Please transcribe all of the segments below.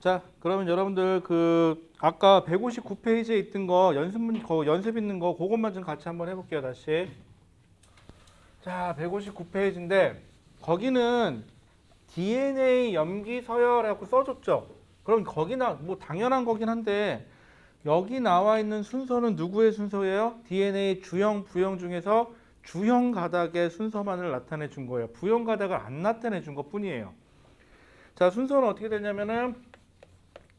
자, 그러면 여러분들 그 아까 159페이지에 있던 거 연습 있는 거 그것만 좀 같이 한번 해볼게요. 다시. 자, 159페이지인데 거기는 DNA 염기 서열이라고 써줬죠. 그럼 거기나 뭐 당연한 거긴 한데 여기 나와 있는 순서는 누구의 순서예요? DNA 주형, 부형 중에서 주형 가닥의 순서만을 나타내 준 거예요. 부형 가닥을 안 나타내 준 것 뿐이에요. 자, 순서는 어떻게 되냐면은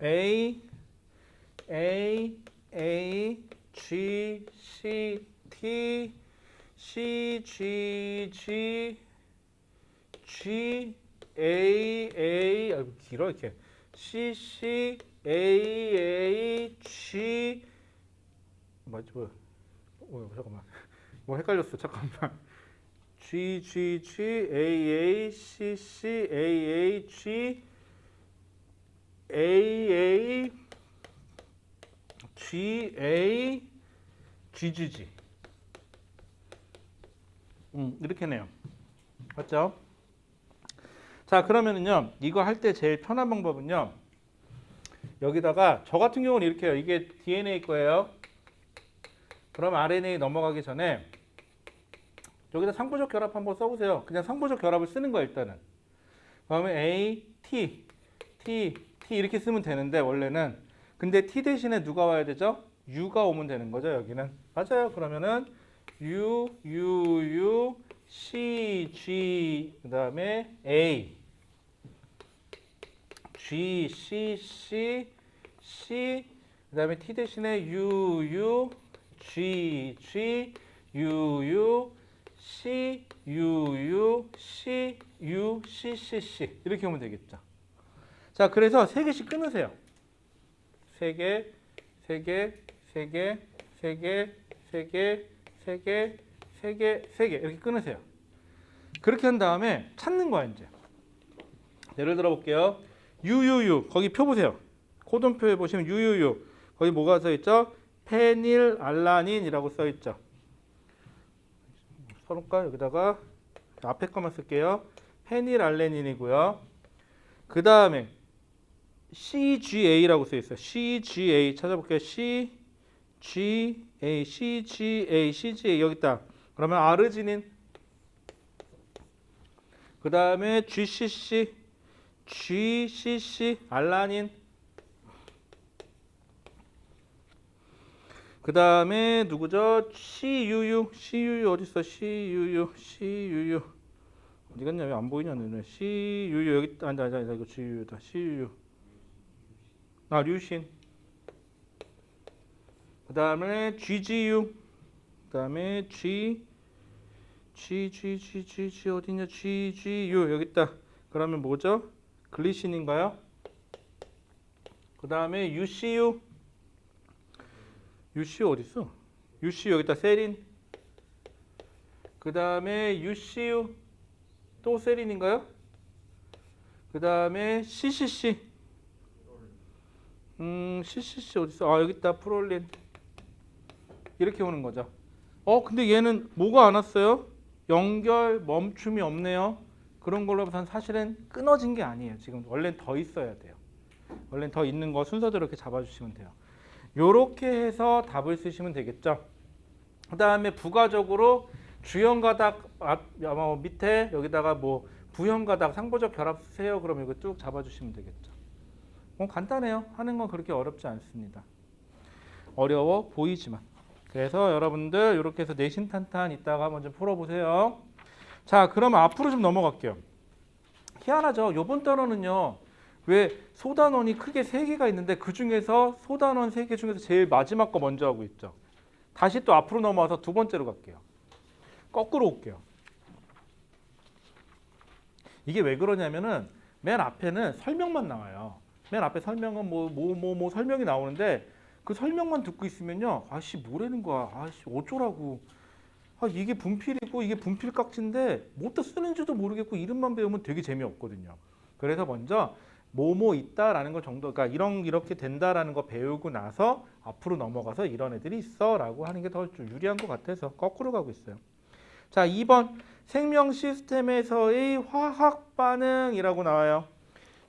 A, G, C, T, C, G, G, 아이고 길어 이렇게. C, G, 맞지 뭐 잠깐만. 뭐 헷갈렸어. 잠깐만. G, C, G, G. 이렇게 네요. 맞죠? 자, 그러면은요, 이거 할 때 제일 편한 방법은요, 여기다가 저 같은 경우는 이렇게 해요. 이게 DNA 거예요. 그럼 RNA 넘어가기 전에 여기다 상부적 결합 한번 써보세요. 그냥 상부적 결합을 쓰는 거예요, 일단은. 그러면 A, T 이렇게 쓰면 되는데 원래는. 근데 T 대신에 누가 와야 되죠? U가 오면 되는 거죠, 여기는. 맞아요. 그러면은 U, C, G, 그 다음에 A, G, C, 그 다음에 T 대신에 U, G, U, C, C 이렇게 오면 되겠죠. 자, 그래서 3개씩 끊으세요. 3개 이렇게 끊으세요. 그렇게 한 다음에 찾는 거야, 이제. 예를 들어 볼게요. UUU 거기 표 보세요. 코돈표에 보시면 UUU 거기 뭐가 써 있죠? 페닐알라닌이라고 써 있죠. 서로가 여기다가 앞에 거만 쓸게요. 페닐알레닌이고요. 그 다음에 CGA라고 써 있어요. CGA 찾아볼게요. CGA 여기 있다. 그러면 아르지닌. 그 다음에 GCC 알라닌. 그 다음에 누구죠? CUU 어디 있어? CUU 어디 갔냐? 왜 안 보이냐? 너네. CUU 여기 있다. 아니다 이거 GUU다. CUU. 아, 류신. 그 다음에 GGU. 그 다음에 G 어디냐? GGU 여기 있다. 그러면 뭐죠? 글리신인가요? 그 다음에 UCU 어디 있어? UCU 여기 있다. 세린. 그 다음에 UCU 또 세린인가요? 그 다음에 CCC CCC 어디 있어? 아, 여기 있다. 프롤린. 이렇게 오는 거죠. 근데 얘는 뭐가 안 왔어요? 연결 멈춤이 없네요. 그런 걸로 봐서 사실은 끊어진 게 아니에요. 지금 원래는 더 있어야 돼요. 원래는 더 있는 거 순서대로 이렇게 잡아주시면 돼요. 요렇게 해서 답을 쓰시면 되겠죠. 그 다음에 부가적으로 주형 가닥 밑에 여기다가 뭐 부형 가닥 상부적 결합 쓰세요. 그럼 이거 쭉 잡아주시면 되겠죠. 간단해요. 하는 건 그렇게 어렵지 않습니다. 어려워 보이지만. 그래서 여러분들 이렇게 해서 내신탄탄 이따가 한번 좀 풀어보세요. 자, 그럼 앞으로 좀 넘어갈게요. 희한하죠. 요번 단원은요. 왜 소단원이 크게 3개가 있는데 그 중에서 소단원 3개 중에서 제일 마지막 거 먼저 하고 있죠. 다시 또 앞으로 넘어와서 두 번째로 갈게요. 거꾸로 올게요. 이게 왜 그러냐면은 맨 앞에는 설명만 나와요. 맨 앞에 설명은 뭐 설명이 나오는데 그 설명만 듣고 있으면요. 아씨 뭐라는 거야. 아씨 어쩌라고. 이게 분필이고 이게 분필 깍지인데 뭐다 쓰는지도 모르겠고 이름만 배우면 되게 재미없거든요. 그래서 먼저 뭐뭐 있다라는 거 정도, 그러니까 이렇게 된다라는 거 배우고 나서 앞으로 넘어가서 이런 애들이 있어라고 하는 게 더 유리한 것 같아서 거꾸로 가고 있어요. 자, 2번 생명 시스템에서의 화학 반응이라고 나와요.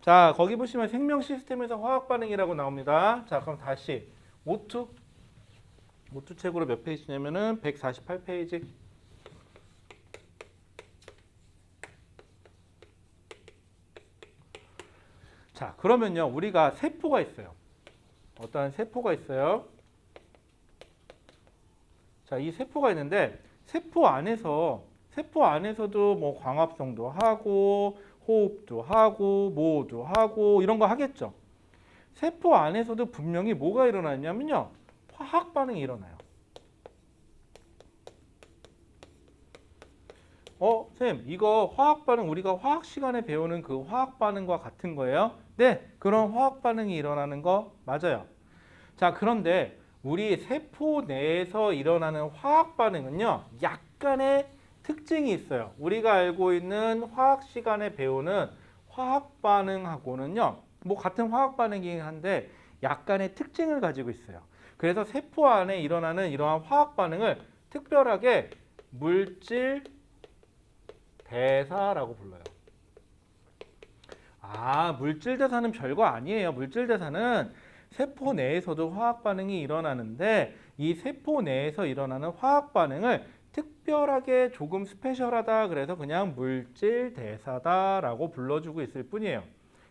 자, 거기 보시면 생명 시스템에서 화학 반응이라고 나옵니다. 자, 그럼 다시 O2 책으로 몇 페이지냐면은 148페이지. 자, 그러면요, 우리가 세포가 있어요. 어떠한 세포가 있어요. 자, 이 세포가 있는데 세포 안에서도 뭐 광합성도 하고 호흡도 하고 뭐도 하고 이런 거 하겠죠. 세포 안에서도 분명히 뭐가 일어나냐면요, 화학 반응이 일어나요. 쌤, 이거 화학 반응 우리가 화학 시간에 배우는 그 화학 반응과 같은 거예요? 네, 그런 화학 반응이 일어나는 거 맞아요. 자, 그런데 우리 세포 내에서 일어나는 화학 반응은요, 약간의 특징이 있어요. 우리가 알고 있는 화학 시간에 배우는 화학 반응하고는요, 뭐 같은 화학 반응이긴 한데 약간의 특징을 가지고 있어요. 그래서 세포 안에 일어나는 이러한 화학 반응을 특별하게 물질 대사라고 불러요. 물질 대사는 별거 아니에요. 물질 대사는 세포 내에서도 화학 반응이 일어나는데 이 세포 내에서 일어나는 화학 반응을 특별하게 조금 스페셜하다 그래서 그냥 물질 대사다라고 불러주고 있을 뿐이에요.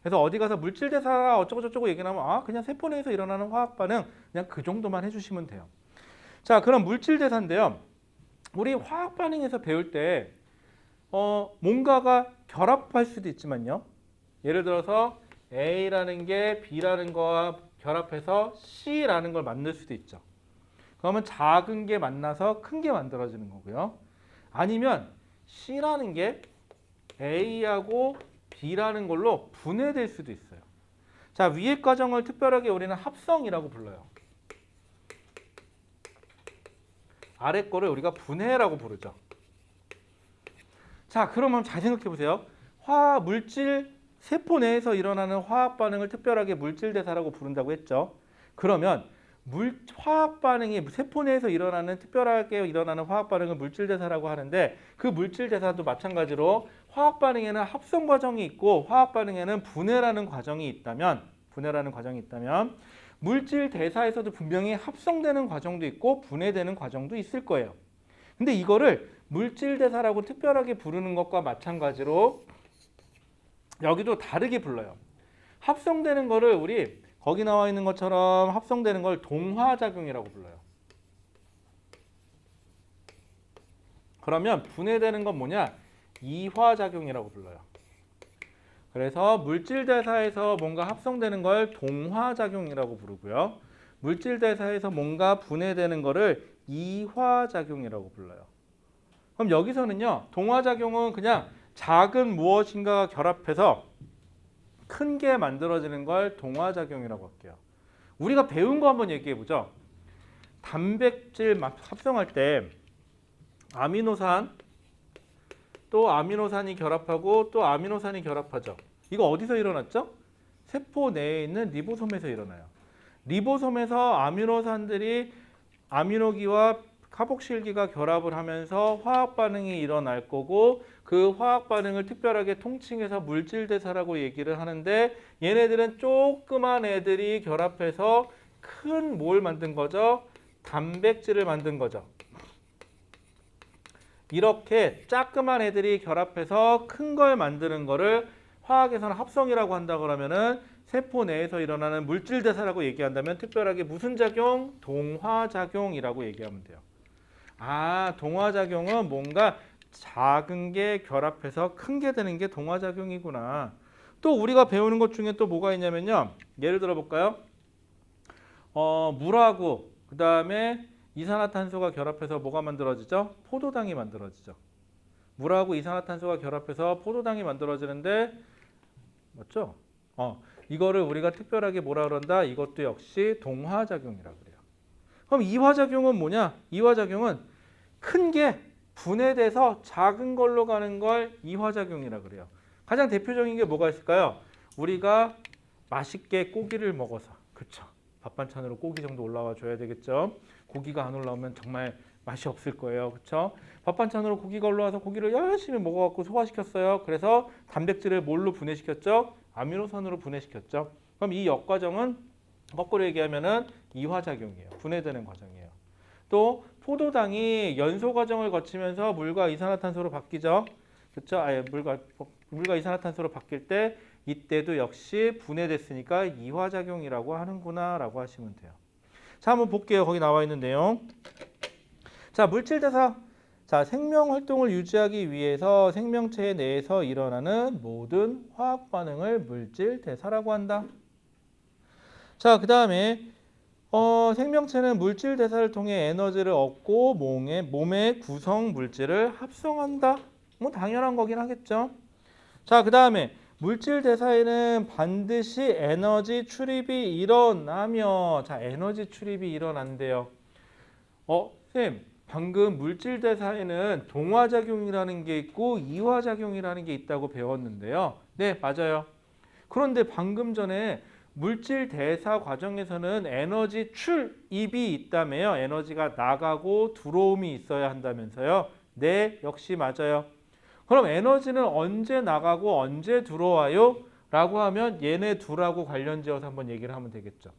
그래서 어디 가서 물질 대사 어쩌고 저쩌고 얘기하면 그냥 세포 내에서 일어나는 화학 반응 그냥 그 정도만 해주시면 돼요. 자, 그럼 물질 대사인데요. 우리 화학 반응에서 배울 때 뭔가가 결합할 수도 있지만요. 예를 들어서 A라는 게 B라는 거와 결합해서 C라는 걸 만들 수도 있죠. 그러면 작은 게 만나서 큰 게 만들어지는 거고요. 아니면 C라는 게 A하고 B라는 걸로 분해될 수도 있어요. 자, 위의 과정을 특별하게 우리는 합성이라고 불러요. 아래 거를 우리가 분해라고 부르죠. 자, 그러면 잘 생각해 보세요. 물질 세포 내에서 일어나는 화학 반응을 특별하게 물질 대사라고 부른다고 했죠. 그러면 화학 반응이 세포 내에서 특별하게 일어나는 화학 반응을 물질 대사라고 하는데 그 물질 대사도 마찬가지로 화학 반응에는 합성 과정이 있고 화학 반응에는 분해라는 과정이 있다면 물질 대사에서도 분명히 합성되는 과정도 있고 분해되는 과정도 있을 거예요. 근데 이거를 물질 대사라고 특별하게 부르는 것과 마찬가지로 여기도 다르게 불러요. 합성되는 거를 우리 거기 나와 있는 것처럼 합성되는 걸 동화작용이라고 불러요. 그러면 분해되는 건 뭐냐? 이화작용이라고 불러요. 그래서 물질 대사에서 뭔가 합성되는 걸 동화작용이라고 부르고요. 물질 대사에서 뭔가 분해되는 거를 이화작용이라고 불러요. 그럼 여기서는요, 동화작용은 그냥 작은 무엇인가가 결합해서 큰 게 만들어지는 걸 동화작용이라고 할게요. 우리가 배운 거 한번 얘기해 보죠. 단백질 합성할 때 아미노산 또 아미노산이 결합하고 또 아미노산이 결합하죠. 이거 어디서 일어났죠? 세포 내에 있는 리보솜에서 일어나요. 리보솜에서 아미노산들이 아미노기와 카복실기가 결합을 하면서 화학 반응이 일어날 거고 그 화학 반응을 특별하게 통칭해서 물질 대사라고 얘기를 하는데 얘네들은 조그만 애들이 결합해서 큰 뭘 만든 거죠? 단백질을 만든 거죠. 이렇게 조그만 애들이 결합해서 큰 걸 만드는 거를 화학에서는 합성이라고 한다 그러면은 세포 내에서 일어나는 물질 대사라고 얘기한다면 특별하게 무슨 작용? 동화작용이라고 얘기하면 돼요. 동화작용은 뭔가 작은 게 결합해서 큰 게 되는 게 동화작용이구나. 또 우리가 배우는 것 중에 또 뭐가 있냐면요. 예를 들어 볼까요? 물하고 그 다음에 이산화탄소가 결합해서 뭐가 만들어지죠? 포도당이 만들어지죠. 물하고 이산화탄소가 결합해서 포도당이 만들어지는데 맞죠? 이거를 우리가 특별하게 뭐라 그런다? 이것도 역시 동화작용이라고 그래요. 그럼 이화작용은 뭐냐? 이화작용은 큰 게 분해돼서 작은 걸로 가는 걸 이화작용이라고 그래요. 가장 대표적인 게 뭐가 있을까요? 우리가 맛있게 고기를 먹어서, 그쵸? 밥 반찬으로 고기 정도 올라와 줘야 되겠죠? 고기가 안 올라오면 정말 맛이 없을 거예요. 그쵸? 밥 반찬으로 고기가 올라와서 고기를 열심히 먹어갖고 소화시켰어요. 그래서 단백질을 뭘로 분해시켰죠? 아미노산으로 분해시켰죠. 그럼 이 역과정은 거꾸로 얘기하면은 이화작용이에요. 분해되는 과정이에요. 또 포도당이 연소 과정을 거치면서 물과 이산화탄소로 바뀌죠. 그렇죠? 물과 이산화탄소로 바뀔 때 이때도 역시 분해됐으니까 이화작용이라고 하는구나라고 하시면 돼요. 자, 한번 볼게요. 거기 나와 있는 내용. 자, 물질대사. 자, 생명 활동을 유지하기 위해서 생명체 내에서 일어나는 모든 화학 반응을 물질대사라고 한다. 자, 그 다음에 생명체는 물질대사를 통해 에너지를 얻고 몸의 구성 물질을 합성한다. 뭐 당연한 거긴 하겠죠. 자, 그 다음에 물질 대사에는 반드시 에너지 출입이 일어나며, 자, 에너지 출입이 일어난대요. 쌤, 방금 물질 대사에는 동화작용이라는 게 있고 이화작용이라는 게 있다고 배웠는데요. 네, 맞아요. 그런데 방금 전에 물질 대사 과정에서는 에너지 출입이 있다며요. 에너지가 나가고 들어옴이 있어야 한다면서요. 네, 역시 맞아요. 그럼 에너지는 언제 나가고 언제 들어와요? 라고 하면 얘네 둘하고 관련지어서 한번 얘기를 하면 되겠죠.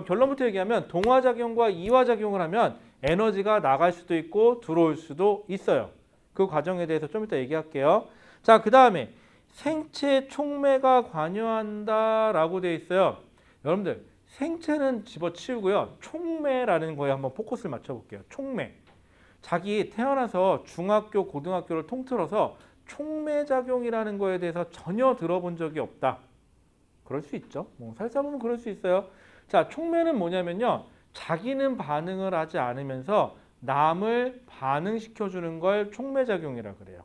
결론부터 얘기하면 동화작용과 이화작용을 하면 에너지가 나갈 수도 있고 들어올 수도 있어요. 그 과정에 대해서 좀 이따 얘기할게요. 자, 그 다음에 생체 촉매가 관여한다라고 되어 있어요. 여러분들 생체는 집어치우고요. 촉매라는 거에 한번 포커스를 맞춰볼게요. 촉매. 자기 태어나서 중학교, 고등학교를 통틀어서 촉매작용이라는 거에 대해서 전혀 들어본 적이 없다. 그럴 수 있죠. 뭐 살다 보면 그럴 수 있어요. 자, 촉매는 뭐냐면요. 자기는 반응을 하지 않으면서 남을 반응시켜주는 걸 촉매작용이라 그래요.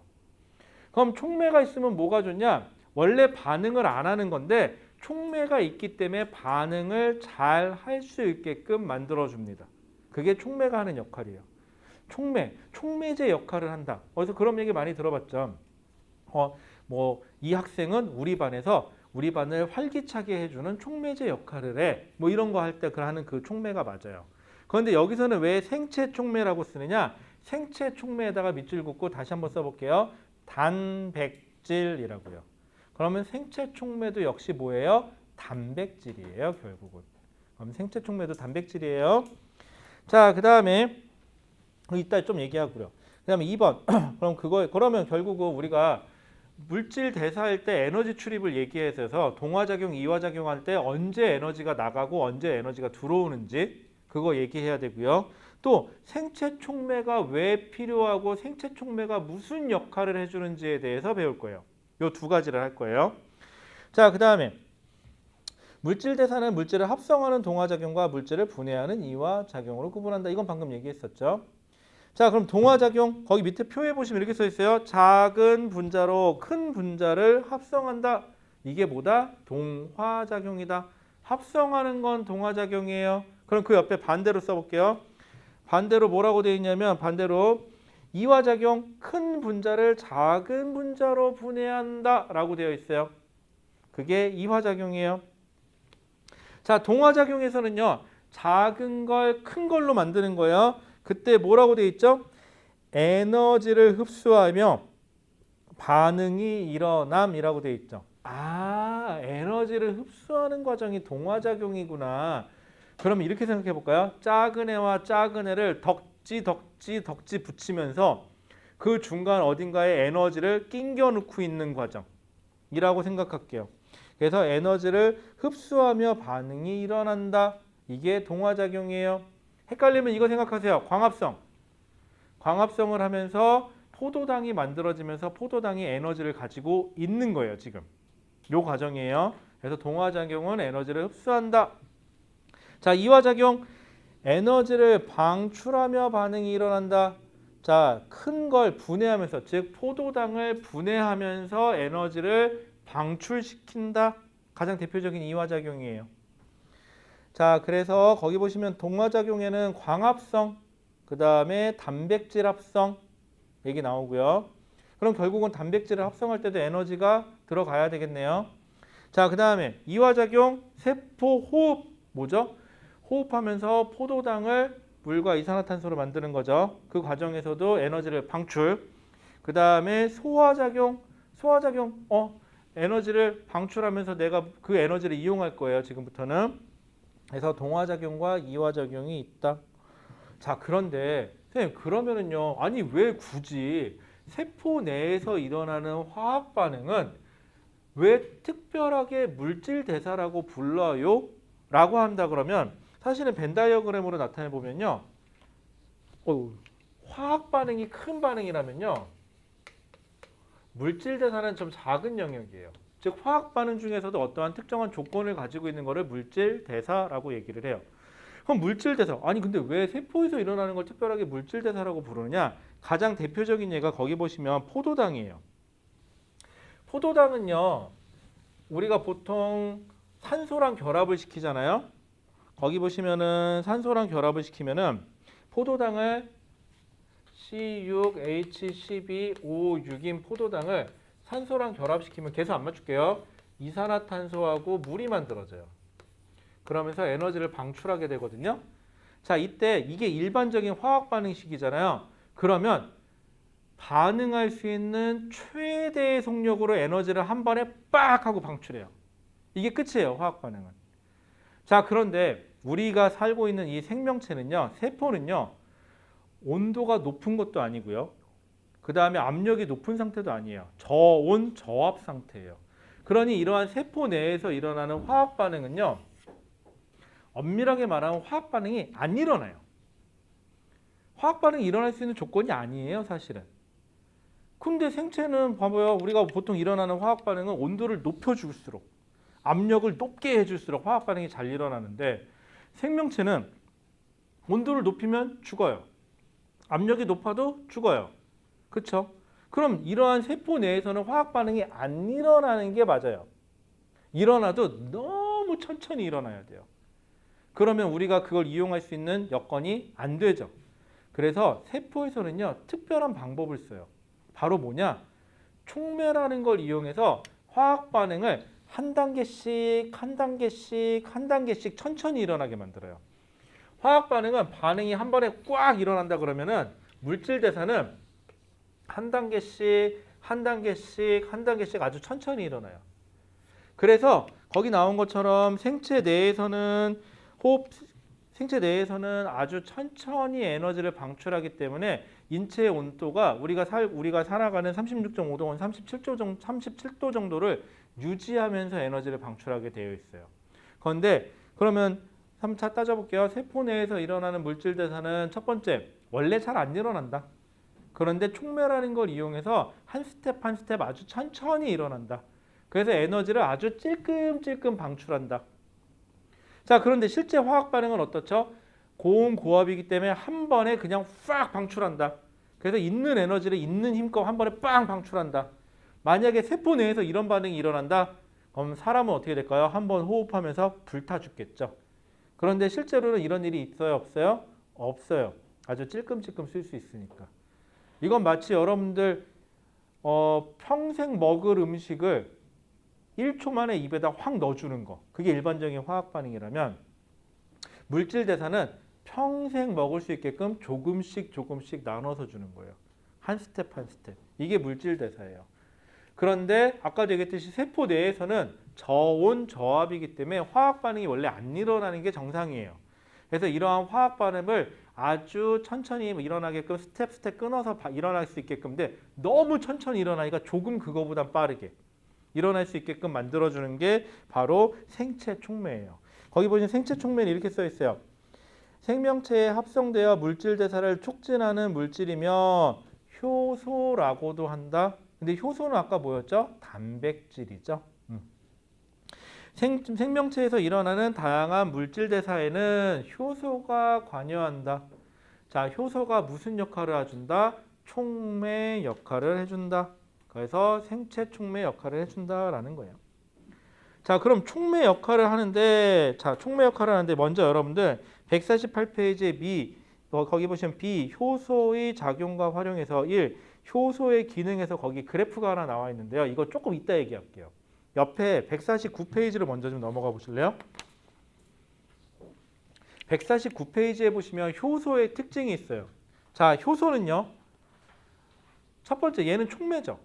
그럼 촉매가 있으면 뭐가 좋냐? 원래 반응을 안 하는 건데 촉매가 있기 때문에 반응을 잘 할 수 있게끔 만들어줍니다. 그게 촉매가 하는 역할이에요. 촉매제 역할을 한다. 어디서 그런 얘기 많이 들어봤죠. 이 학생은 우리 반을 활기차게 해주는 촉매제 역할을 해. 뭐 이런 거 할 때 하는 그 촉매가 맞아요. 그런데 여기서는 왜 생체 촉매라고 쓰느냐? 생체 촉매에다가 밑줄 긋고 다시 한번 써볼게요. 단백질이라고요. 그러면 생체 촉매도 역시 뭐예요? 단백질이에요, 결국은. 그럼 생체 촉매도 단백질이에요. 자, 그 다음에 이따 좀 얘기하고요. 그 다음에 2번. 그러면 결국은 우리가 물질 대사할 때 에너지 출입을 얘기해서 동화작용, 이화작용 할 때 언제 에너지가 나가고 언제 에너지가 들어오는지 그거 얘기해야 되고요. 또 생체 촉매가 왜 필요하고 생체 촉매가 무슨 역할을 해주는지에 대해서 배울 거예요. 이 두 가지를 할 거예요. 자, 그 다음에 물질 대사는 물질을 합성하는 동화작용과 물질을 분해하는 이화작용으로 구분한다. 이건 방금 얘기했었죠. 자, 그럼 동화작용 거기 밑에 표에 보시면 이렇게 써 있어요. 작은 분자로 큰 분자를 합성한다. 이게 뭐다? 동화작용이다. 합성하는 건 동화작용이에요. 그럼 그 옆에 반대로 써볼게요. 반대로 뭐라고 되어 있냐면 반대로 이화작용 큰 분자를 작은 분자로 분해한다 라고 되어 있어요. 그게 이화작용이에요. 자, 동화작용에서는요. 작은 걸 큰 걸로 만드는 거예요. 그때 뭐라고 되어 있죠? 에너지를 흡수하며 반응이 일어남이라고 되어 있죠. 아, 에너지를 흡수하는 과정이 동화작용이구나. 그럼 이렇게 생각해 볼까요? 작은 애와 작은 애를 덕지 붙이면서 그 중간 어딘가에 에너지를 끼겨 넣고 있는 과정이라고 생각할게요. 그래서 에너지를 흡수하며 반응이 일어난다. 이게 동화작용이에요. 헷갈리면 이거 생각하세요. 광합성을 하면서 포도당이 만들어지면서 포도당이 에너지를 가지고 있는 거예요. 지금 요 과정이에요. 그래서 동화작용은 에너지를 흡수한다. 자, 이화작용 에너지를 방출하며 반응이 일어난다. 자, 큰 걸 분해하면서 즉 포도당을 분해하면서 에너지를 방출시킨다. 가장 대표적인 이화작용이에요. 자, 그래서 거기 보시면 동화작용에는 광합성, 그 다음에 단백질 합성 얘기 나오고요. 그럼 결국은 단백질을 합성할 때도 에너지가 들어가야 되겠네요. 자, 그 다음에 이화작용, 세포 호흡 뭐죠? 호흡하면서 포도당을 물과 이산화탄소로 만드는 거죠. 그 과정에서도 에너지를 방출. 그 다음에 소화작용, 에너지를 방출하면서 내가 그 에너지를 이용할 거예요. 지금부터는. 그래서 동화작용과 이화작용이 있다. 자, 그런데 선생님 그러면은요. 아니 왜 굳이 세포 내에서 일어나는 화학 반응은 왜 특별하게 물질 대사라고 불러요? 라고 한다 그러면 사실은 벤 다이어그램으로 나타내 보면요. 화학 반응이 큰 반응이라면요. 물질 대사는 좀 작은 영역이에요. 즉 화학 반응 중에서도 어떠한 특정한 조건을 가지고 있는 것을 물질 대사라고 얘기를 해요. 그럼 물질 대사. 아니 근데 왜 세포에서 일어나는 걸 특별하게 물질 대사라고 부르느냐? 가장 대표적인 예가 거기 보시면 포도당이에요. 포도당은요. 우리가 보통 산소랑 결합을 시키잖아요. 거기 보시면은 산소랑 결합을 시키면은 포도당을 C6H12O6인 포도당을 산소랑 결합시키면 계속 안 맞출게요. 이산화탄소하고 물이 만들어져요. 그러면서 에너지를 방출하게 되거든요. 자, 이때 이게 일반적인 화학 반응식이잖아요. 그러면 반응할 수 있는 최대의 속력으로 에너지를 한 번에 빡 하고 방출해요. 이게 끝이에요, 화학 반응은. 자, 그런데 우리가 살고 있는 이 생명체는요, 세포는요, 온도가 높은 것도 아니고요. 그 다음에 압력이 높은 상태도 아니에요. 저온, 저압 상태예요. 그러니 이러한 세포 내에서 일어나는 화학 반응은요, 엄밀하게 말하면 화학 반응이 안 일어나요. 화학 반응이 일어날 수 있는 조건이 아니에요, 사실은. 근데 생체는 봐봐요. 우리가 보통 일어나는 화학 반응은 온도를 높여줄수록, 압력을 높게 해줄수록 화학 반응이 잘 일어나는데 생명체는 온도를 높이면 죽어요. 압력이 높아도 죽어요. 그렇죠? 그럼 이러한 세포 내에서는 화학 반응이 안 일어나는 게 맞아요. 일어나도 너무 천천히 일어나야 돼요. 그러면 우리가 그걸 이용할 수 있는 여건이 안 되죠. 그래서 세포에서는요, 특별한 방법을 써요. 바로 뭐냐? 촉매라는 걸 이용해서 화학 반응을 한 단계씩, 한 단계씩, 한 단계씩 천천히 일어나게 만들어요. 화학 반응은 반응이 한 번에 꽉 일어난다 그러면은 물질 대사는 한 단계씩, 한 단계씩, 한 단계씩 아주 천천히 일어나요. 그래서 거기 나온 것처럼 생체 내에서는 생체 내에서는 아주 천천히 에너지를 방출하기 때문에 인체의 온도가 우리가 살아가는 36.5도, 37도 정도를 유지하면서 에너지를 방출하게 되어 있어요. 그런데 그러면 3차 따져볼게요. 세포 내에서 일어나는 물질 대사는 첫 번째, 원래 잘 안 일어난다. 그런데 촉매라는 걸 이용해서 한 스텝 한 스텝 아주 천천히 일어난다. 그래서 에너지를 아주 찔끔찔끔 방출한다. 자, 그런데 실제 화학 반응은 어떻죠? 고온 고압이기 때문에 한 번에 그냥 팍 방출한다. 그래서 있는 에너지를 있는 힘껏 한 번에 빵 방출한다. 만약에 세포 내에서 이런 반응이 일어난다. 그럼 사람은 어떻게 될까요? 한 번 호흡하면서 불타 죽겠죠. 그런데 실제로는 이런 일이 있어요? 없어요? 없어요. 아주 찔끔찔끔 쓸 수 있으니까. 이건 마치 여러분들 평생 먹을 음식을 1초 만에 입에다 확 넣어주는 거. 그게 일반적인 화학 반응이라면 물질 대사는 평생 먹을 수 있게끔 조금씩 조금씩 나눠서 주는 거예요. 한 스텝 한 스텝. 이게 물질 대사예요. 그런데 아까도 얘기했듯이 세포 내에서는 저온 저압이기 때문에 화학 반응이 원래 안 일어나는 게 정상이에요. 그래서 이러한 화학 반응을 아주 천천히 일어나게끔 스텝 끊어서 일어날 수 있게끔 돼 너무 천천히 일어나니까 조금 그거보다 빠르게 일어날 수 있게끔 만들어주는 게 바로 생체 촉매예요. 거기 보시면 생체 촉매는 이렇게 써 있어요. 생명체에 합성되어 물질 대사를 촉진하는 물질이며 효소라고도 한다. 근데 효소는 아까 뭐였죠? 단백질이죠. 생명체에서 일어나는 다양한 물질 대사에는 효소가 관여한다. 자, 효소가 무슨 역할을 해준다? 촉매 역할을 해준다. 그래서 생체 촉매 역할을 해준다라는 거예요. 자, 그럼 촉매 역할을 하는데, 먼저 여러분들 148페이지에 B, 거기 보시면 B, 효소의 작용과 활용에서 1, 효소의 기능에서 거기 그래프가 하나 나와 있는데요. 이거 조금 이따 얘기할게요. 옆에 149페이지로 먼저 좀 넘어가 보실래요? 149페이지에 보시면 효소의 특징이 있어요. 자, 효소는요. 첫 번째 얘는 촉매죠.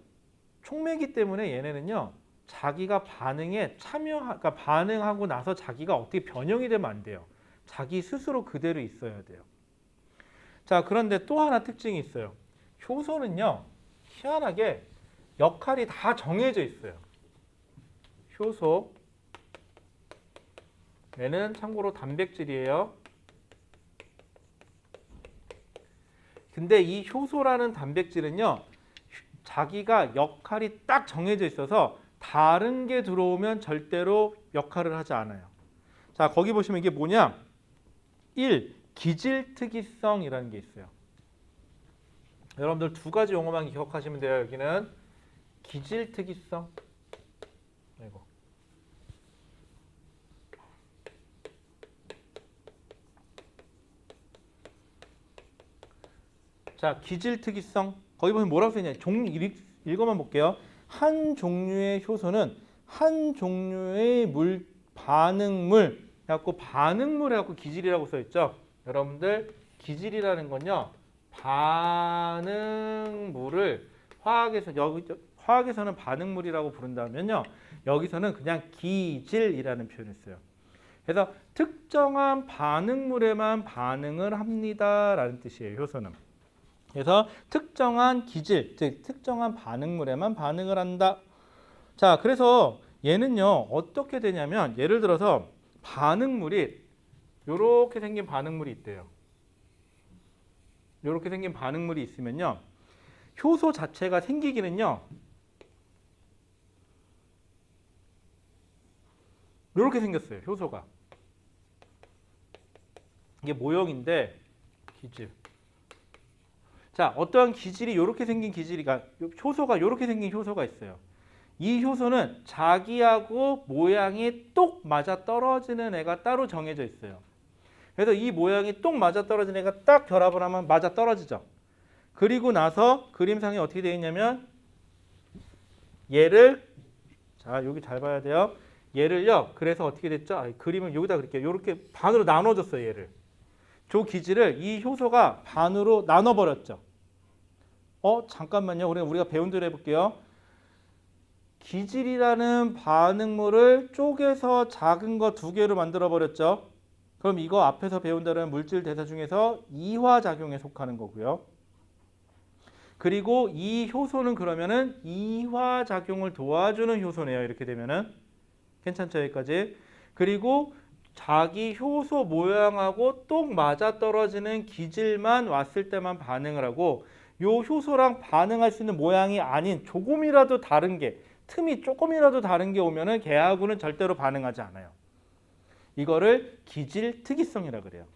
촉매기 때문에 얘네는요. 자기가 반응에 그러니까 반응하고 나서 자기가 어떻게 변형이 되면 안 돼요. 자기 스스로 그대로 있어야 돼요. 자, 그런데 또 하나 특징이 있어요. 효소는요, 희한하게 역할이 다 정해져 있어요. 효소. 얘는 참고로 단백질이에요. 근데 이 효소라는 단백질은요, 자기가 역할이 딱 정해져 있어서 다른 게 들어오면 절대로 역할을 하지 않아요. 자, 거기 보시면 이게 뭐냐? 1. 기질특이성이라는 게 있어요. 여러분들 두 가지 용어만 기억하시면 돼요. 여기는 기질특이성. 아이고. 자, 기질특이성. 거기 보면 뭐라고 써있냐? 읽어만 볼게요. 한 종류의 효소는 한 종류의 반응물 해갖고 반응물 해갖고 기질이라고 써있죠. 여러분들 기질이라는 건요, 반응물을 화학에서는 반응물이라고 부른다면요, 여기서는 그냥 기질이라는 표현을 써요. 그래서 특정한 반응물에만 반응을 합니다라는 뜻이에요. 효소는. 그래서 특정한 기질, 즉 특정한 반응물에만 반응을 한다. 자, 그래서 얘는요, 어떻게 되냐면, 예를 들어서 반응물이 이렇게 생긴 반응물이 있대요. 이렇게 생긴 반응물이 있으면요, 효소 자체가 생기기는요, 이렇게 생겼어요. 효소가. 이게 모형인데 기질. 자, 어떠한 기질이 이렇게 생긴 효소가 이렇게 생긴 효소가 있어요. 이 효소는 자기하고 모양이 똑 맞아 떨어지는 애가 따로 정해져 있어요. 그래서 이 모양이 똑 맞아 떨어지는 애가 딱 결합을 하면 맞아 떨어지죠. 그리고 나서 그림상에 어떻게 되어 있냐면, 얘를, 자, 여기 잘 봐야 돼요. 얘를요, 그래서 어떻게 됐죠? 그림을 여기다 그릴게요. 이렇게 반으로 나눠줬어요, 얘를. 저 기질을 이 효소가 반으로 나눠버렸죠. 잠깐만요. 우리가 배운 대로 해볼게요. 기질이라는 반응물을 쪼개서 작은 거 두 개로 만들어 버렸죠. 그럼 이거 앞에서 배운 대로 물질 대사 중에서 이화작용에 속하는 거고요. 그리고 이 효소는 그러면은 이화작용을 도와주는 효소네요. 이렇게 되면은 괜찮죠, 여기까지. 그리고 자기 효소 모양하고 똑 맞아떨어지는 기질만 왔을 때만 반응을 하고, 요 효소랑 반응할 수 있는 모양이 아닌 조금이라도 다른 게, 틈이 조금이라도 다른 게 오면은 걔하고는 절대로 반응하지 않아요. 이거를 기질특이성이라 그래요.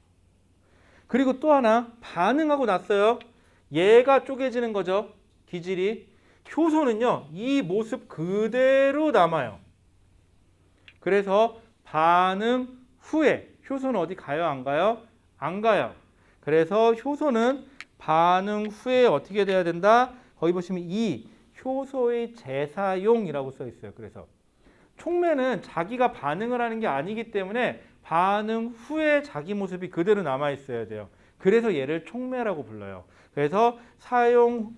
그리고 또 하나, 반응하고 났어요. 얘가 쪼개지는 거죠. 기질이. 효소는요, 이 모습 그대로 남아요. 그래서 반응 후에 효소는 어디 가요? 안 가요? 안 가요. 그래서 효소는 반응 후에 어떻게 돼야 된다? 거기 보시면 이 효소의 재사용이라고 써 있어요. 그래서 촉매는 자기가 반응을 하는 게 아니기 때문에 반응 후에 자기 모습이 그대로 남아 있어야 돼요. 그래서 얘를 촉매라고 불러요. 그래서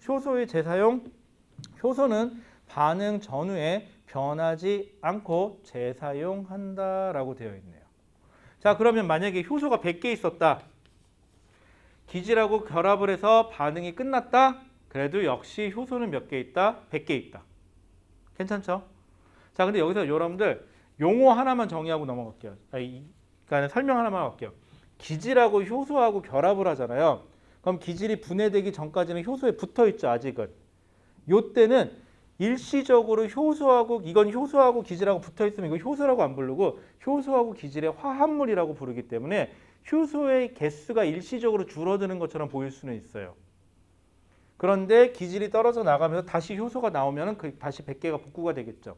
효소의 재사용, 효소는 반응 전후에 변하지 않고 재사용한다라고 되어 있네요. 자, 그러면 만약에 효소가 100개 있었다. 기질하고 결합을 해서 반응이 끝났다. 그래도 역시 효소는 몇 개 있다? 100개 있다. 괜찮죠? 자, 근데 여기서 여러분들 용어 하나만 정의하고 넘어갈게요. 그러니까 설명 하나만 할게요. 기질하고 효소하고 결합을 하잖아요. 그럼 기질이 분해되기 전까지는 효소에 붙어 있죠, 아직은. 요때는 일시적으로 이건 효소하고 기질하고 붙어 있으면 이거 효소라고 안 부르고 효소하고 기질의 화합물이라고 부르기 때문에 효소의 개수가 일시적으로 줄어드는 것처럼 보일 수는 있어요. 그런데 기질이 떨어져 나가면서 다시 효소가 나오면 다시 100개가 복구가 되겠죠.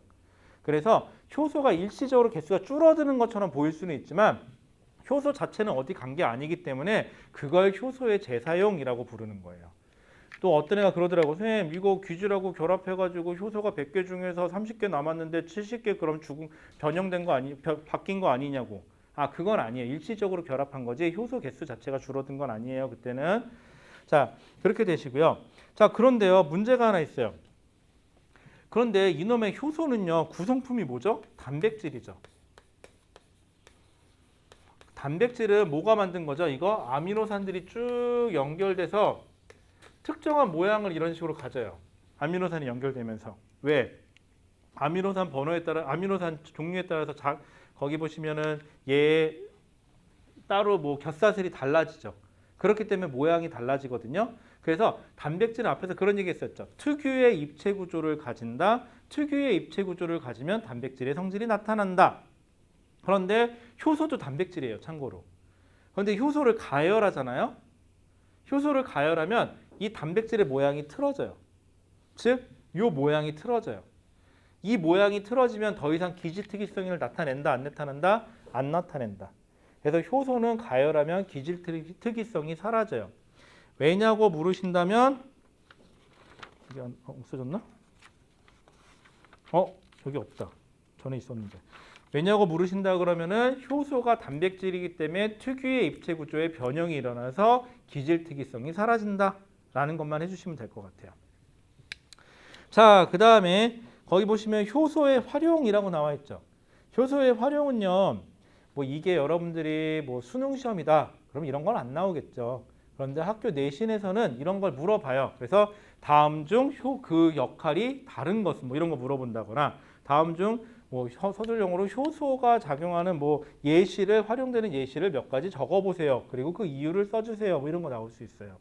그래서 효소가 일시적으로 개수가 줄어드는 것처럼 보일 수는 있지만 효소 자체는 어디 간 게 아니기 때문에 그걸 효소의 재사용이라고 부르는 거예요. 또 어떤 애가 그러더라고. 선생님, 이거 기질하고 결합해가지고 효소가 100개 중에서 30개 남았는데 70개 그럼 변형된 거 바뀐 거 아니냐고. 그건 아니에요. 일시적으로 결합한 거지 효소 개수 자체가 줄어든 건 아니에요. 그때는. 자, 그렇게 되시고요. 자, 그런데요, 문제가 하나 있어요. 그런데 이놈의 효소는요, 구성품이 뭐죠? 단백질이죠. 단백질은 뭐가 만든 거죠? 이거 아미노산들이 쭉 연결돼서 특정한 모양을 이런 식으로 가져요. 아미노산이 연결되면서. 왜? 아미노산 번호에 따라, 아미노산 종류에 따라서 거기 보시면은 얘 따로 뭐 곁사슬이 달라지죠. 그렇기 때문에 모양이 달라지거든요. 그래서 단백질은 앞에서 그런 얘기 했었죠. 특유의 입체 구조를 가진다. 특유의 입체 구조를 가지면 단백질의 성질이 나타난다. 그런데 효소도 단백질이에요, 참고로. 그런데 효소를 가열하잖아요. 효소를 가열하면 이 단백질의 모양이 틀어져요. 즉, 이 모양이 틀어져요. 이 모양이 틀어지면 더 이상 기질특이성을 나타낸다, 안 나타난다? 안 나타낸다. 그래서 효소는 가열하면 기질특이성이 사라져요. 왜냐고 물으신다면, 이게 없어졌나? 여기 없다. 전에 있었는데. 왜냐고 물으신다 그러면은 효소가 단백질이기 때문에 특유의 입체 구조의 변형이 일어나서 기질특이성이 사라진다라는 것만 해주시면 될 것 같아요. 자, 그 다음에 거기 보시면 효소의 활용이라고 나와 있죠. 효소의 활용은요, 뭐 이게 여러분들이 뭐 수능 시험이다, 그럼 이런 건 안 나오겠죠. 그런데 학교 내신에서는 이런 걸 물어봐요. 그래서 다음 중 그 역할이 다른 것은 뭐 이런 거 물어본다거나, 다음 중 뭐 서술용어로 효소가 작용하는 뭐 예시를, 활용되는 예시를 몇 가지 적어보세요. 그리고 그 이유를 써주세요. 뭐 이런 거 나올 수 있어요.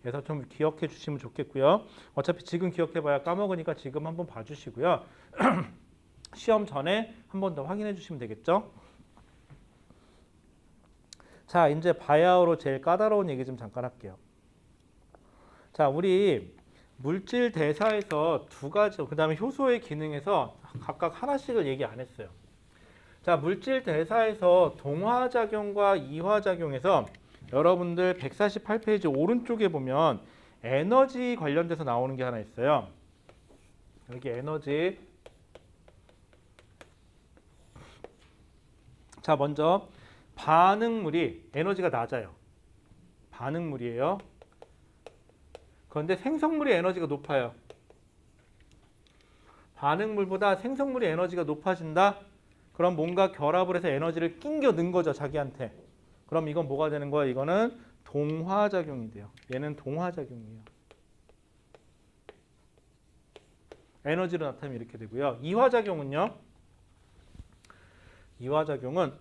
그래서 좀 기억해 주시면 좋겠고요. 어차피 지금 기억해봐야 까먹으니까 지금 한번 봐주시고요. 시험 전에 한 번 더 확인해 주시면 되겠죠. 자, 이제 바야흐로 제일 까다로운 얘기 좀 잠깐 할게요. 자, 우리 물질 대사에서 두 가지, 그 다음에 효소의 기능에서 각각 하나씩을 얘기 안 했어요. 자, 물질 대사에서 동화작용과 이화작용에서 여러분들 148페이지 오른쪽에 보면 에너지 관련돼서 나오는 게 하나 있어요. 여기 에너지. 자, 먼저 반응물이 에너지가 낮아요. 반응물이에요. 그런데 생성물의 에너지가 높아요. 반응물보다 생성물의 에너지가 높아진다? 그럼 뭔가 결합을 해서 에너지를 낑겨 넣은 거죠, 자기한테. 그럼 이건 뭐가 되는 거야? 이거는 동화작용이 돼요. 얘는 동화작용이에요. 에너지로 나타내면 이렇게 되고요. 이화작용은요? 이화작용은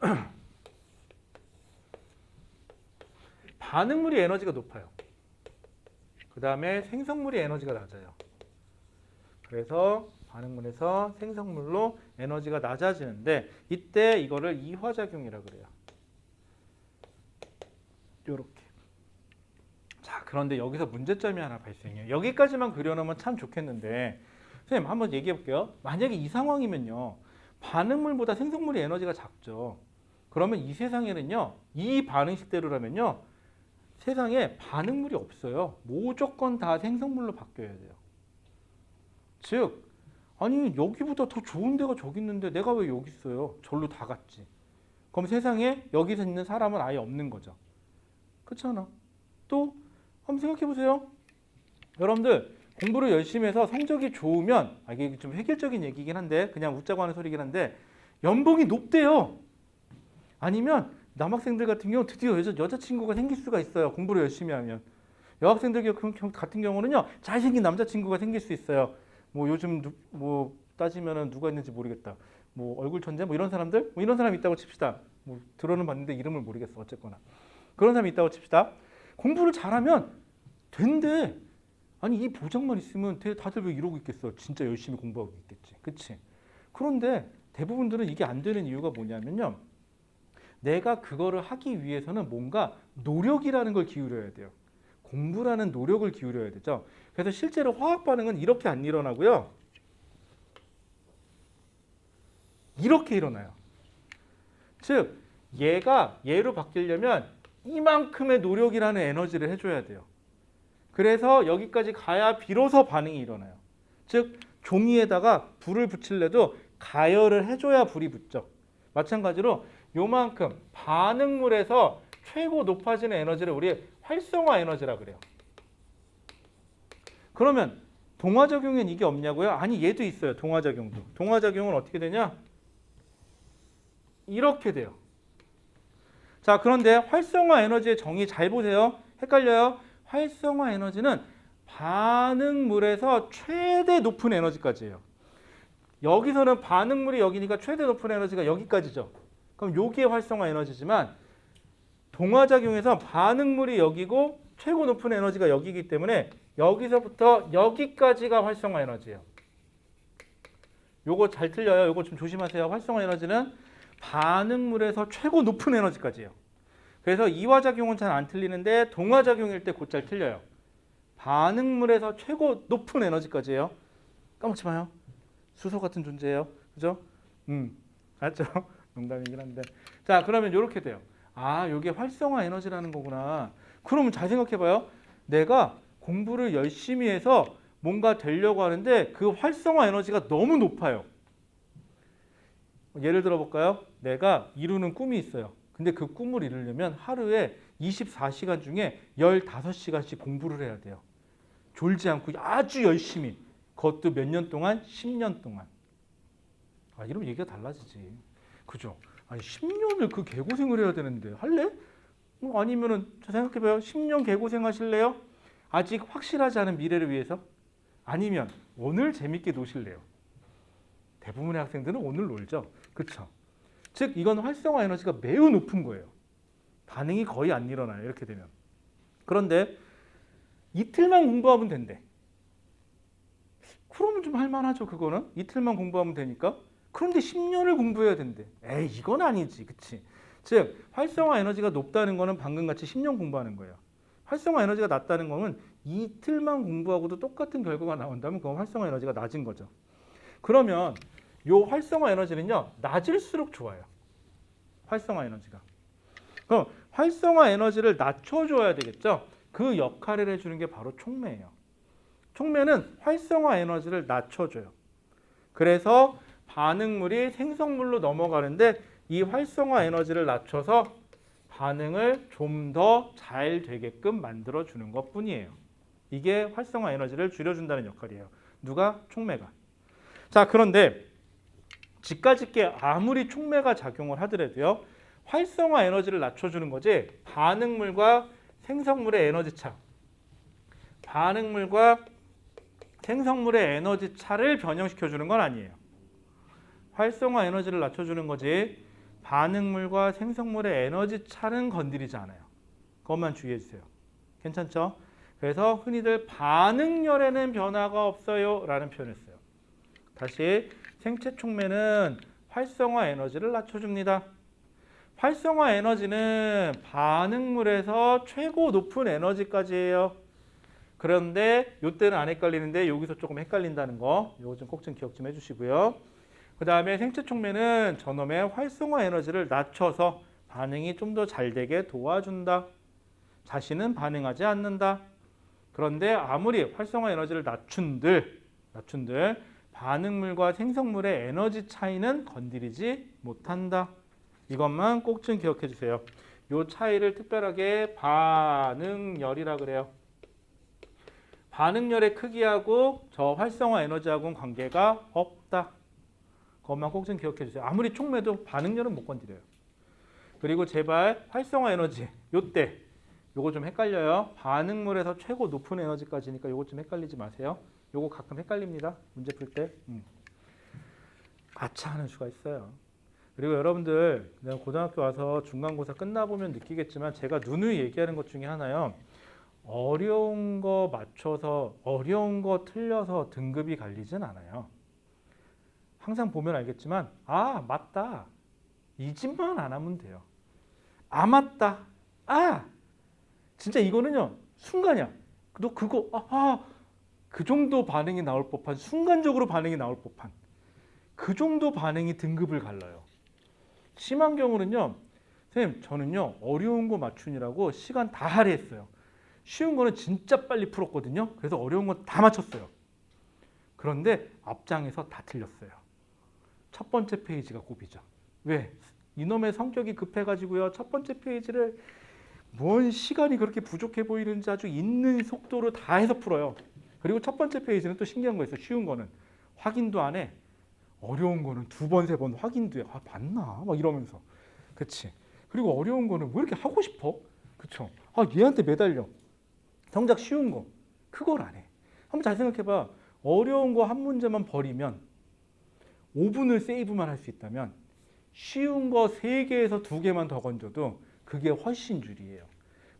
반응물이 에너지가 높아요. 그 다음에 생성물이 에너지가 낮아요. 그래서 반응물에서 생성물로 에너지가 낮아지는데 이때 이거를 이화작용이라고 그래요. 요렇게. 자, 그런데 여기서 문제점이 하나 발생해요. 여기까지만 그려놓으면 참 좋겠는데 선생님 한번 얘기해 볼게요. 만약에 이 상황이면요. 반응물보다 생성물의 에너지가 작죠. 그러면 이 세상에는요. 이 반응식대로라면요. 세상에 반응물이 없어요. 무조건 다 생성물로 바뀌어야 돼요. 즉, 아니 여기보다 더 좋은 데가 저기 있는데 내가 왜 여기 있어요? 절로 다 갔지. 그럼 세상에 여기서 있는 사람은 아예 없는 거죠. 그렇잖아. 또 한번 생각해 보세요. 여러분들 공부를 열심히 해서 성적이 좋으면, 이게 좀 획일적인 얘기긴 한데 그냥 웃자고 하는 소리긴 한데 연봉이 높대요. 아니면 남학생들 같은 경우 드디어 여자친구가 생길 수가 있어요. 공부를 열심히 하면. 여학생들 같은 경우는요. 잘생긴 남자친구가 생길 수 있어요. 뭐 요즘 뭐 따지면은 누가 있는지 모르겠다. 뭐 얼굴 천재 뭐 이런 사람들? 뭐 이런 사람이 있다고 칩시다. 뭐 들어는 봤는데 이름을 모르겠어. 어쨌거나. 그런 사람이 있다고 칩시다. 공부를 잘하면 된대. 아니 이 보장만 있으면 다들 왜 이러고 있겠어. 진짜 열심히 공부하고 있겠지. 그치? 그런데 대부분들은 이게 안 되는 이유가 뭐냐면요. 내가 그거를 하기 위해서는 뭔가 노력이라는 걸 기울여야 돼요. 공부라는 노력을 기울여야 되죠. 그래서 실제로 화학 반응은 이렇게 안 일어나고요. 이렇게 일어나요. 즉 얘로 바뀌려면 이만큼의 노력이라는 에너지를 해줘야 돼요. 그래서 여기까지 가야 비로소 반응이 일어나요. 즉 종이에다가 불을 붙일래도 가열을 해줘야 불이 붙죠. 마찬가지로 요만큼 반응물에서 최고 높아지는 에너지를 우리 활성화 에너지라고 그래요. 그러면 동화작용엔 이게 없냐고요? 아니 얘도 있어요. 동화작용도. 동화작용은 어떻게 되냐? 이렇게 돼요. 자, 그런데 활성화 에너지의 정의 잘 보세요. 헷갈려요? 활성화 에너지는 반응물에서 최대 높은 에너지까지예요. 여기서는 반응물이 여기니까 최대 높은 에너지가 여기까지죠. 그럼 여기에 활성화 에너지지만 동화작용에서 반응물이 여기고 최고 높은 에너지가 여기이기 때문에 여기서부터 여기까지가 활성화 에너지예요. 요거 잘 틀려요. 요거 좀 조심하세요. 활성화 에너지는 반응물에서 최고 높은 에너지까지예요. 그래서 이화작용은 잘 안 틀리는데 동화작용일 때 곧잘 틀려요. 반응물에서 최고 높은 에너지까지예요. 까먹지 마요. 수소 같은 존재예요. 그죠? 알죠? 농담이긴 한데. 자, 그러면 이렇게 돼요. 아, 이게 활성화 에너지라는 거구나. 그러면 잘 생각해봐요. 내가 공부를 열심히 해서 뭔가 되려고 하는데 그 활성화 에너지가 너무 높아요. 예를 들어 볼까요? 내가 이루는 꿈이 있어요. 근데 그 꿈을 이루려면 하루에 24시간 중에 15시간씩 공부를 해야 돼요. 졸지 않고 아주 열심히. 그것도 몇 년 동안? 10년 동안. 아, 이러면 얘기가 달라지지. 그죠? 아니 10년을 그 개고생을 해야 되는데 할래? 아니면은 저 생각해봐요. 10년 개고생 하실래요? 아직 확실하지 않은 미래를 위해서? 아니면 오늘 재밌게 노실래요? 대부분의 학생들은 오늘 놀죠. 그렇죠? 즉 이건 활성화 에너지가 매우 높은 거예요. 반응이 거의 안 일어나요. 이렇게 되면. 그런데 이틀만 공부하면 된대. 그러면 좀 할만하죠. 그거는 이틀만 공부하면 되니까. 그런데 10년을 공부해야 된대. 에이, 이건 아니지. 그치? 즉 활성화 에너지가 높다는 거는 방금 같이 10년 공부하는 거예요. 활성화 에너지가 낮다는 거는 이틀만 공부하고도 똑같은 결과가 나온다면 그건 활성화 에너지가 낮은 거죠. 그러면 요 활성화 에너지는요, 낮을수록 좋아요. 활성화 에너지가. 그럼 활성화 에너지를 낮춰줘야 되겠죠. 그 역할을 해주는 게 바로 촉매예요. 촉매는 활성화 에너지를 낮춰줘요. 그래서 반응물이 생성물로 넘어가는데 이 활성화 에너지를 낮춰서 반응을 좀 더 잘 되게끔 만들어주는 것뿐이에요. 이게 활성화 에너지를 줄여준다는 역할이에요. 누가? 촉매가. 자, 그런데 지까짓게 아무리 촉매가 작용을 하더라도요. 활성화 에너지를 낮춰주는 거지 반응물과 생성물의 에너지 차, 반응물과 생성물의 에너지 차를 변형시켜주는 건 아니에요. 활성화 에너지를 낮춰주는 거지 반응물과 생성물의 에너지 차는 건드리지 않아요. 그것만 주의해 주세요. 괜찮죠? 그래서 흔히들 반응열에는 변화가 없어요 라는 표현을 써요. 다시 생체 촉매는 활성화 에너지를 낮춰줍니다. 활성화 에너지는 반응물에서 최고 높은 에너지까지예요. 그런데 이때는 안 헷갈리는데 여기서 조금 헷갈린다는 거 이거 좀 꼭 좀 기억 좀 해주시고요. 그 다음에 생체 촉매는 저놈의 활성화 에너지를 낮춰서 반응이 좀 더 잘 되게 도와준다. 자신은 반응하지 않는다. 그런데 아무리 활성화 에너지를 낮춘들 반응물과 생성물의 에너지 차이는 건드리지 못한다. 이것만 꼭 좀 기억해 주세요. 이 차이를 특별하게 반응열이라 그래요. 반응열의 크기하고 저 활성화 에너지하고는 관계가 없다. 그것만 꼭 좀 기억해 주세요. 아무리 촉매도 반응열은 못 건드려요. 그리고 제발 활성화 에너지 요때 요거 좀 헷갈려요. 반응물에서 최고 높은 에너지까지니까 요거 좀 헷갈리지 마세요. 요거 가끔 헷갈립니다. 문제 풀 때. 아차 하는 수가 있어요. 그리고 여러분들 내가 고등학교 와서 중간고사 끝나보면 느끼겠지만 제가 누누이 얘기하는 것 중에 하나요. 어려운 거 맞춰서 어려운 거 틀려서 등급이 갈리진 않아요. 항상 보면 알겠지만 아 맞다 이 짓만 안 하면 돼요. 아 맞다 아 진짜 이거는요 순간이야. 너 그거 그 정도 반응이 나올 법한 순간적으로 반응이 나올 법한 그 정도 반응이 등급을 갈라요. 심한 경우는요 선생님 저는요 어려운 거 맞추느라고 시간 다 할애했어요. 쉬운 거는 진짜 빨리 풀었거든요. 그래서 어려운 건 다 맞췄어요. 그런데 앞장에서 다 틀렸어요. 첫 번째 페이지가 고비죠. 왜? 이놈의 성격이 급해가지고요. 첫 번째 페이지를 뭔 시간이 그렇게 부족해 보이는지 아주 있는 속도로 다 해서 풀어요. 그리고 첫 번째 페이지는 또 신기한 거 있어. 쉬운 거는 확인도 안 해. 어려운 거는 두 번, 세 번 확인도 해. 아, 맞나? 막 이러면서. 그치? 그리고 어려운 거는 왜 이렇게 하고 싶어? 그쵸? 아, 얘한테 매달려. 정작 쉬운 거. 그걸 안 해. 한번 잘 생각해봐. 어려운 거 한 문제만 버리면 5분을 세이브만 할 수 있다면 쉬운 거 3개에서 2개만 더 건져도 그게 훨씬 줄이에요.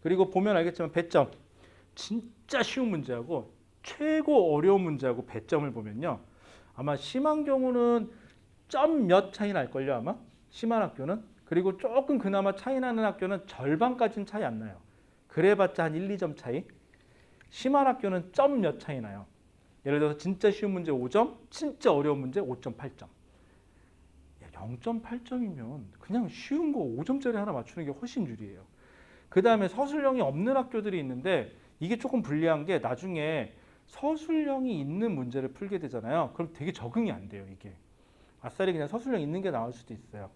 그리고 보면 알겠지만 배점. 진짜 쉬운 문제하고 최고 어려운 문제하고 배점을 보면요. 아마 심한 경우는 점 몇 차이 날걸요, 아마? 심한 학교는. 그리고 조금 그나마 차이 나는 학교는 절반까지는 차이 안 나요. 그래봤자 한 1, 2점 차이. 심한 학교는 점 몇 차이 나요. 예를 들어서 진짜 쉬운 문제 5점, 진짜 어려운 문제 5.8점. 0.8점이면 그냥 쉬운 거 5점짜리 하나 맞추는 게 훨씬 유리해요. 그 다음에 서술형이 없는 학교들이 있는데 이게 조금 불리한 게 나중에 서술형이 있는 문제를 풀게 되잖아요. 그럼 되게 적응이 안 돼요, 이게. 아싸리 그냥 서술형 있는 게 나올 수도 있어요.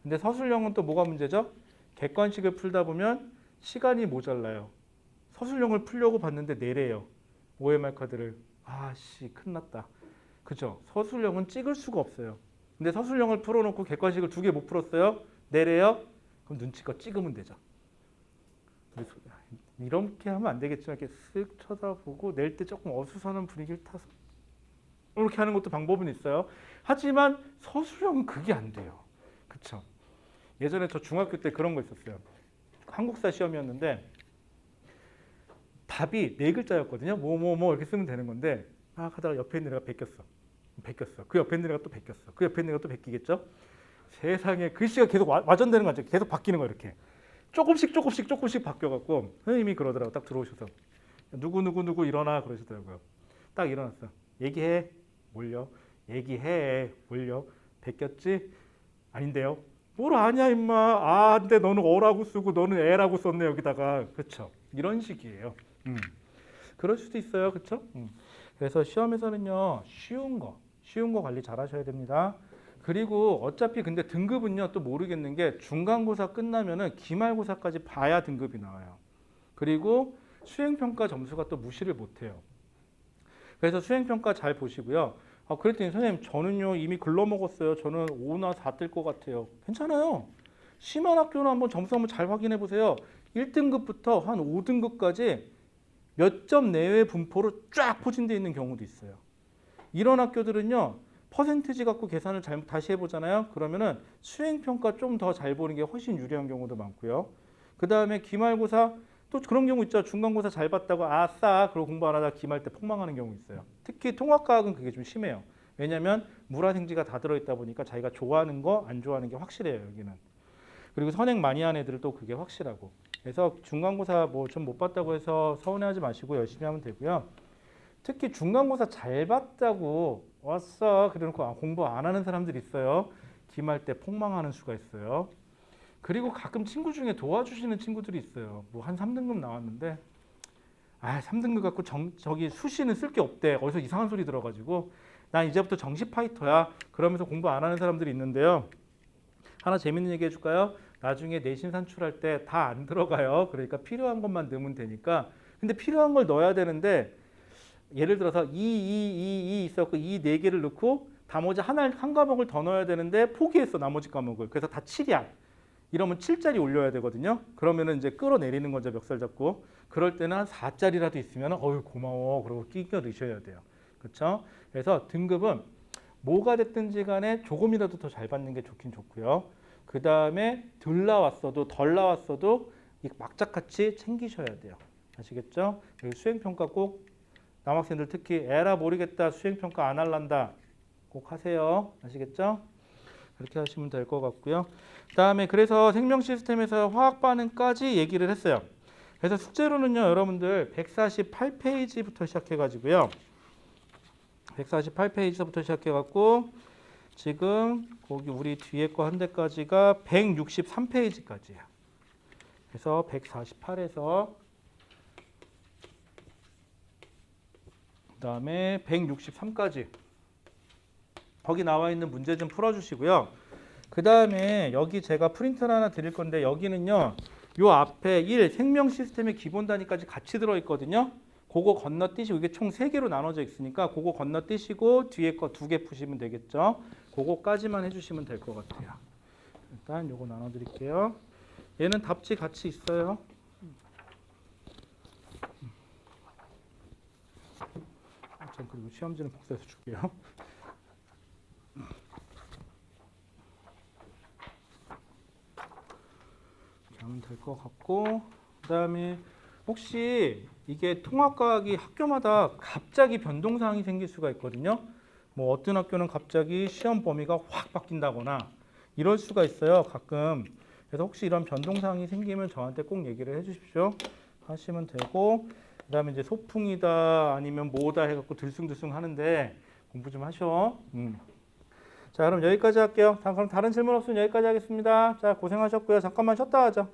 근데 서술형은 또 뭐가 문제죠? 객관식을 풀다 보면 시간이 모자라요. 서술형을 풀려고 봤는데 내래요. OMR 카드를. 아씨, 큰일 났다. 그죠? 서술형은 찍을 수가 없어요. 근데 서술형을 풀어놓고 객관식을 2개 못 풀었어요? 내래요? 그럼 눈치껏 찍으면 되죠. 그래서 이렇게 하면 안 되겠지만 이렇게 쓱 쳐다보고 낼 때 조금 어수선한 분위기를 타서 이렇게 하는 것도 방법은 있어요. 하지만 서술형은 그게 안 돼요. 그쵸? 예전에 저 중학교 때 그런 거 있었어요. 한국사 시험이었는데 답이 4글자였거든요. 뭐 이렇게 쓰면 되는 건데 막 하다가 옆에 있는 애가 베꼈어. 그 옆에 있는 애가 또 베꼈어. 그 옆에 있는 애가 또 베끼겠죠. 세상에 글씨가 계속 와전되는 거죠. 계속 바뀌는 거 이렇게. 조금씩 바뀌어갖고 선생님이 그러더라고. 딱 들어오셔서 누구 일어나 그러시더라고요. 딱 일어났어. 얘기해. 뭘요? 얘기해. 뭘요? 베꼈지? 아닌데요. 뭘 아냐 임마. 아 근데 너는 어라고 쓰고 너는 애라고 썼네 여기다가. 그렇죠. 이런 식이에요. 그럴 수도 있어요. 그렇죠? 그래서 시험에서는요. 쉬운 거 관리 잘 하셔야 됩니다. 그리고 어차피 근데 등급은요. 또 모르겠는 게 중간고사 끝나면은 기말고사까지 봐야 등급이 나와요. 그리고 수행평가 점수가 또 무시를 못해요. 그래서 수행평가 잘 보시고요. 그랬더니 선생님 저는요 이미 글러먹었어요. 저는 5나 4 뜰 것 같아요. 괜찮아요. 심한 학교는 한번 점수 한번 잘 확인해 보세요. 1등급부터 한 5등급까지 몇 점 내외 분포로 쫙 포진되어 있는 경우도 있어요. 이런 학교들은요. 퍼센티지 갖고 계산을 다시 해보잖아요. 그러면은 수행평가 좀 더 잘 보는 게 훨씬 유리한 경우도 많고요. 그 다음에 기말고사 또 그런 경우 있죠. 중간고사 잘 봤다고 아싸 그러고 공부 안 하다가 기말 때 폭망하는 경우 있어요. 특히 통합과학은 그게 좀 심해요. 왜냐하면 물화생지가 다 들어있다 보니까 자기가 좋아하는 거 안 좋아하는 게 확실해요. 여기는. 그리고 선행 많이 한 애들은 또 그게 확실하고. 그래서 중간고사 뭐 좀 못 봤다고 해서 서운해하지 마시고 열심히 하면 되고요. 특히 중간고사 잘 봤다고 왔어 그래놓고 공부 안 하는 사람들이 있어요. 기말 때 폭망하는 수가 있어요. 그리고 가끔 친구 중에 도와주시는 친구들이 있어요. 뭐 한 3등급 나왔는데 3등급 갖고 저기 수시는 쓸 게 없대. 어디서 이상한 소리 들어가지고 난 이제부터 정시 파이터야. 그러면서 공부 안 하는 사람들이 있는데요. 하나 재밌는 얘기 해줄까요? 나중에 내신 산출할 때 다 안 들어가요. 그러니까 필요한 것만 넣으면 되니까. 근데 필요한 걸 넣어야 되는데 예를 들어서 있었고 이 4개를 넣고 나머지 한 과목을 더 넣어야 되는데 포기했어. 나머지 과목을. 그래서 다 7이야. 이러면 7짜리 올려야 되거든요. 그러면은 이제 끌어내리는 거죠. 멱살 잡고. 그럴 때는 한 4짜리라도 있으면 어유 고마워. 그러고 끼겨 넣으셔야 돼요. 그렇죠? 그래서 등급은 뭐가 됐든지 간에 조금이라도 더 잘 받는 게 좋긴 좋고요. 그 다음에 덜 나왔어도 막짝같이 챙기셔야 돼요. 아시겠죠? 수행평가 꼭 남학생들 특히 에라 모르겠다 수행평가 안 할란다 꼭 하세요. 아시겠죠? 그렇게 하시면 될 것 같고요. 그 다음에 그래서 생명 시스템에서 화학 반응까지 얘기를 했어요. 그래서 숙제로는요. 여러분들 148페이지부터 시작해가지고요. 148페이지부터 시작해갖고 지금 거기 우리 뒤에 거 한 대까지가 163페이지까지예요. 그래서 148에서 그 다음에 163까지 거기 나와 있는 문제 좀 풀어주시고요. 그 다음에 여기 제가 프린트를 하나 드릴 건데 여기는요. 요 앞에 1 생명 시스템의 기본 단위까지 같이 들어있거든요. 그거 건너뛰시고 이게 총 3개로 나눠져 있으니까 그거 건너뛰시고 뒤에 거 2개 푸시면 되겠죠. 그거까지만 해주시면 될 것 같아요. 일단 요거 나눠드릴게요. 얘는 답지 같이 있어요. 전 그리고 시험지는 복사해서 줄게요. 이렇게 하면 될 것 같고, 그 다음에 혹시 이게 통합과학이 학교마다 갑자기 변동사항이 생길 수가 있거든요. 뭐 어떤 학교는 갑자기 시험 범위가 확 바뀐다거나 이럴 수가 있어요, 가끔. 그래서 혹시 이런 변동사항이 생기면 저한테 꼭 얘기를 해주십시오. 하시면 되고, 그 다음에 이제 소풍이다 아니면 뭐다 해갖고 들쑥들쑥 하는데 공부 좀 하셔. 자, 그럼 여기까지 할게요. 그럼 다른 질문 없으면 여기까지 하겠습니다. 자, 고생하셨고요. 잠깐만 쉬었다 하죠.